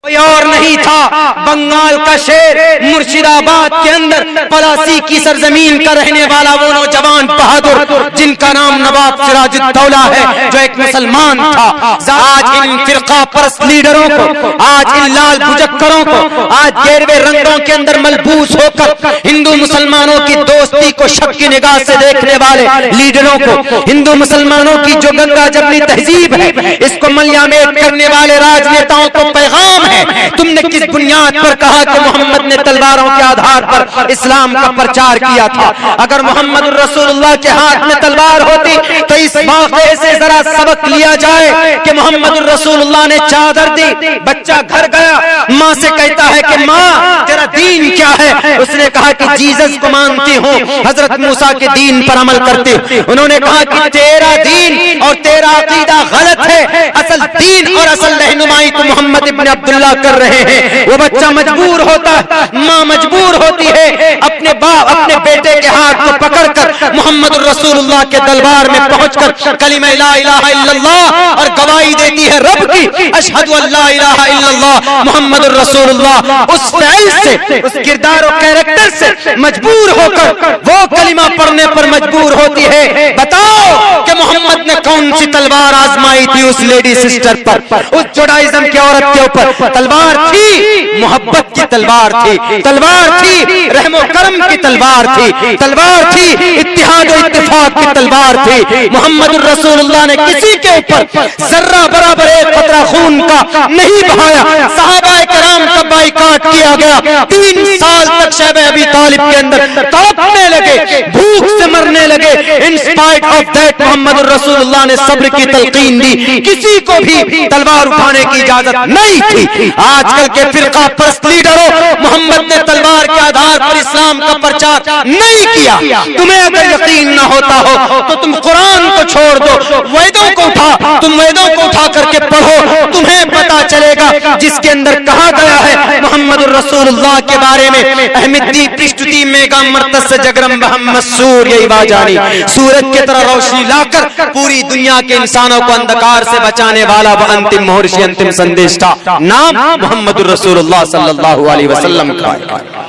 کوئی اور نہیں تھا، بنگال کا شیر، مرشدآباد کے اندر پلاسی کی سرزمین کا رہنے والا وہ نوجوان بہادر جن کا نام نواب سراج الدولہ ہے، جو ایک مسلمان تھا۔ آج ان فرقہ پرست لیڈروں کو، آج ان لال بھجکروں کو، آج گیروے رنگوں کے اندر ملبوس ہو کر ہندو مسلمانوں کی دوستی کو شک کی نگاہ سے دیکھنے والے لیڈروں کو، ہندو مسلمانوں کی جو گنگا جمنی تہذیب ہے اس کو ملیامت کرنے والے راجنیتاؤں کو پیغام ہے، تم نے کس بنیاد پر کہا کہ محمد نے تلواروں کے آدھار پر اسلام کا پرچار کیا تھا؟ اگر محمد الرسول اللہ کے ہاتھ میں تلوار ہوتی تو اس واقعے سے ذرا سبق لیا جائے کہ محمد الرسول اللہ نے چادر دی، بچہ گھر گیا، ماں سے کہتا ہے کہ ماں تیرا دین کیا ہے؟ اس نے کہا کہ جیزس کو مانتی ہوں، حضرت موسیٰ کے دین پر عمل کرتی ہوں۔ انہوں نے کہا کہ تیرا دین اور تیرا عقیدہ غلط ہے، اصل دین اور اصل رہنمائی تو محمد ابن عبداللہ کر رہے ہیں۔ وہ بچہ مجبور ہوتا ہے، ماں مجبور ہوتی ہے اپنے باپ اپنے بیٹے کے ہاتھ کو پکڑ کر محمد الرسول اللہ کے دربار میں پہنچ کر کلمہ لا الہ الا اللہ اور گواہی دیتی ہے رب کی، اشہد ان لا الہ الا اللہ محمد الرسول اللہ۔ اس فعل سے، اس کردار و کیریکٹر سے مجبور ہو کر وہ کلمہ پڑھنے پر مجبور ہوتی ہے۔ بتاؤ کہ محمد نے کون سی تلوار آزمائی تھی اس لیڈی سسٹر پر، اس جوڈائزم کی عورت کے اوپر؟ تلوار تھی محبت کی تلوار تھی، تلوار تھی رحم و کرم کی تلوار تھی، تلوار تھی اتحاد و اتفاق کی تلوار تھی۔ محمد الرسول اللہ نے کسی کے اوپر ذرہ برابر ایک قطرہ خون کا نہیں بہایا۔ صحابہ کرام کا بائیکاٹ کیا گیا، 3 سال تک شیبہ ابی طالب کے اندر تڑپنے لگے، بھوک سے مرنے لگے۔ ان اسپائٹ آف دیٹ محمد الرسول اللہ نے صبر کی تلقین دی، کسی کو بھی تلوار اٹھانے کی اجازت نہیں تھی۔ آج کل کے فرقہ پرست لیڈروں، محمد نے تلوار کے آدھار پر اسلام کا پرچار نہیں کیا۔ تمہیں اگر یقین نہ ہوتا ہو تو تم قرآن کو چھوڑ دو، ویدوں کو اٹھا، تم ویدوں کو اٹھا کر کے پڑھو، تمہیں پتا چلے گا جس کے اندر کہا گیا ہے محمد الرسول اللہ کے بارے میں، احمد دی پرشتتی میگا مرتس جگرم بہم سور یہی باجانی، سورج کی طرح روشنی لا کر پوری دنیا کے انسانوں کو اندھکار سے بچانے والا وہ انتم مہرشی انتم سندیشتا نام محمد الرسول اللہ صلی اللہ علیہ وسلم کا ہے۔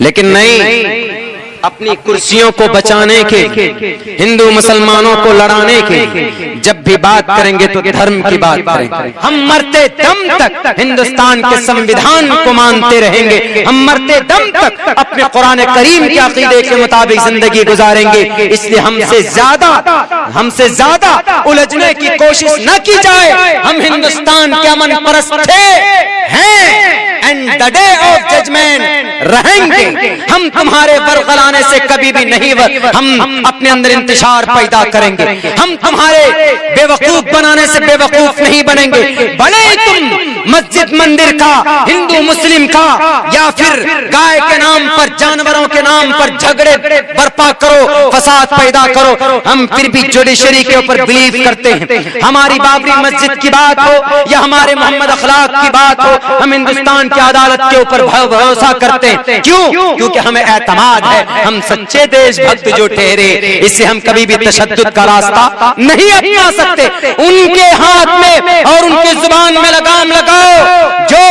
لیکن نہیں، اپنی کرسیوں کو بچانے کے، ہندو مسلمانوں کو لڑانے کے جب بھی بات کریں گے تو دھرم کی بات کریں گے۔ ہم مرتے دم تک ہندوستان کے سمویدھان کو مانتے رہیں گے، ہم مرتے دم تک اپنے قرآن کریم کے عقیدے کے مطابق زندگی گزاریں گے۔ اس لیے ہم سے زیادہ الجھنے کی کوشش نہ کی جائے۔ ہم ہندوستان کے امن پرست تھے، ہیں، and the day of judgement رہیں گے۔ ہم تمہارے برغلانے سے کبھی بھی نہیں، ہم اپنے اندر انتشار پیدا کریں گے۔ ہم تمہارے بے وقوف بنانے سے بے وقوف نہیں بنیں گے۔ بھلے تم مسجد مندر کا، ہندو مسلم کا، یا پھر گائے کے نام پر، جانوروں کے نام پر جھگڑے برپا کرو، فساد پیدا کرو، ہم پھر بھی جوڈیشری کے اوپر بلیو کرتے ہیں۔ ہماری بابری مسجد کی بات ہو یا ہمارے محمد اخلاق کی بات ہو، ہم ہندوستان کی عدالت کے اوپر بھروسہ کرتے ہیں۔ کیوں؟ کیونکہ ہمیں اعتماد ہے، ہم سچے دیش بھکت جو ٹھہرے، اس سے ہم کبھی بھی تشدد کا راستہ نہیں اپنا سکتے۔ ان کے ہاتھ میں اور ان کی زبان میں لگام لگاؤ جو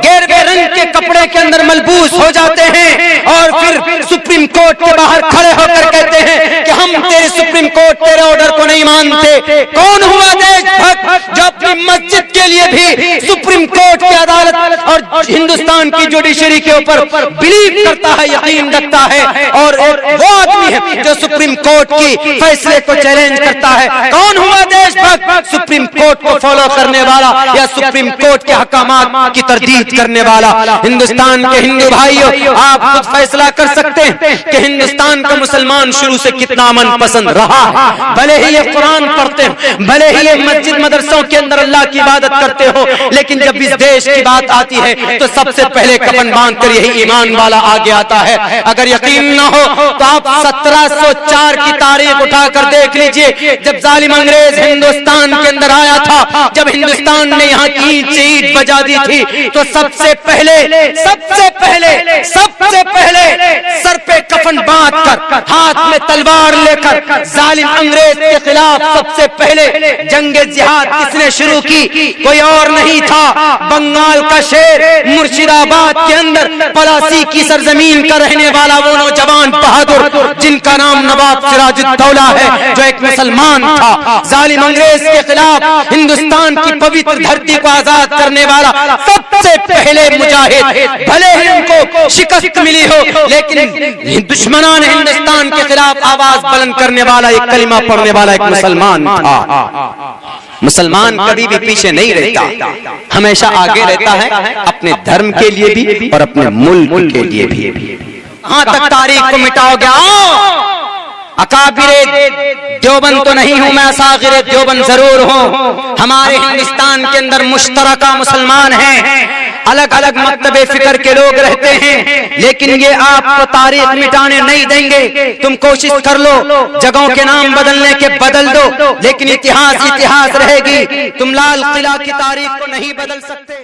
گیروے رنگ کے کپڑے کے اندر ملبوس ہو جاتے ہیں اور پھر سپریم کورٹ کے باہر کھڑے ہو کر کہتے ہیں کہ ہم تیرے سپریم کورٹ تیرے آرڈر کو نہیں مانتے۔ کون ہوا دیش بھکت جو اپنی مسجد کے لیے بھی سپریم کورٹ کی عدالت اور ہندوستان کی جوڈیشری کے اوپر بلیو کرتا ہے، یقین رکھتا ہے؟ اور وہ آدمی ہے جو سپریم کورٹ کی فیصلے کو چیلنج کرتا ہے۔ کون ہوا دیش بھکت؟ سپریم کورٹ کو فالو کرنے والا یا سپریم کورٹ کے احکامات کی تردید کرنے والا۔ ہندوستان کے ہندو بھائیوں، آپ خود فیصلہ کر سکتے ہیں کہ ہندوستان کا مسلمان شروع سے کتنا امن پسند رہا ہے۔ بھلے ہی یہ قرآن پڑھتے ہیں، بھلے ہی یہ مسجد مدرسوں کے اندر اللہ کی عبادت کرتے ہو، لیکن جب اس دیش کی بات آتی ہے تو سب سے پہلے کفن باندھ کر یہی ایمان والا آگے آتا ہے۔ اگر یقین نہ ہو تو آپ 1704 کی تاریخ اٹھا کر دیکھ لیجئے، جب ظالم انگریز ہندوستان کے اندر آیا تھا، جب ہندوستان نے یہاں کی اینٹ سے اینٹ بجا دی تھی، تو سب سے پہلے پہلے سر پہ کفن باندھ کر ہاتھ میں تلوار لے کر ظالم انگریز کے خلاف سب سے پہلے جنگ جہاد کس نے شروع کی؟ کوئی اور نہیں تھا، بنگال کا شیر، مرشد آباد کے اندر پلاسی کی سرزمین کا رہنے والا وہ نوجوان بہادر جن کا نام نواب سراج الدولہ ہے، جو ایک مسلمان تھا، ظالم انگریز کے خلاف ہندوستان کی پوتر دھرتی کو آزاد کرنے والا سب سے پہلے مجاہد، بھلے ہی ان کو شکست ملی ہو لیکن دشمنان ہندوستان کے خلاف آواز بلند کرنے والا، ایک کلمہ پڑھنے والا ایک مسلمان تھا۔ مسلمان کبھی بھی پیچھے نہیں رہتا، ہمیشہ آگے رہتا ہے، اپنے دھرم کے لیے بھی اور اپنے ملک کے لیے بھی۔ ہاں تک تاریخ کو مٹاؤ گے، اکابر دیوبند تو نہیں ہوں میں، اصاغر دیوبند ضرور ہوں۔ ہمارے ہندوستان کے اندر مشترکہ مسلمان ہیں، الگ الگ مکتب فکر کے لوگ رہتے ہیں، لیکن یہ آپ کو تاریخ مٹانے نہیں دیں گے۔ تم کوشش کر لو جگہوں کے نام بدلنے کے بدل دو، لیکن اتہاس رہے گی۔ تم لال قلعہ کی تاریخ کو نہیں بدل سکتے۔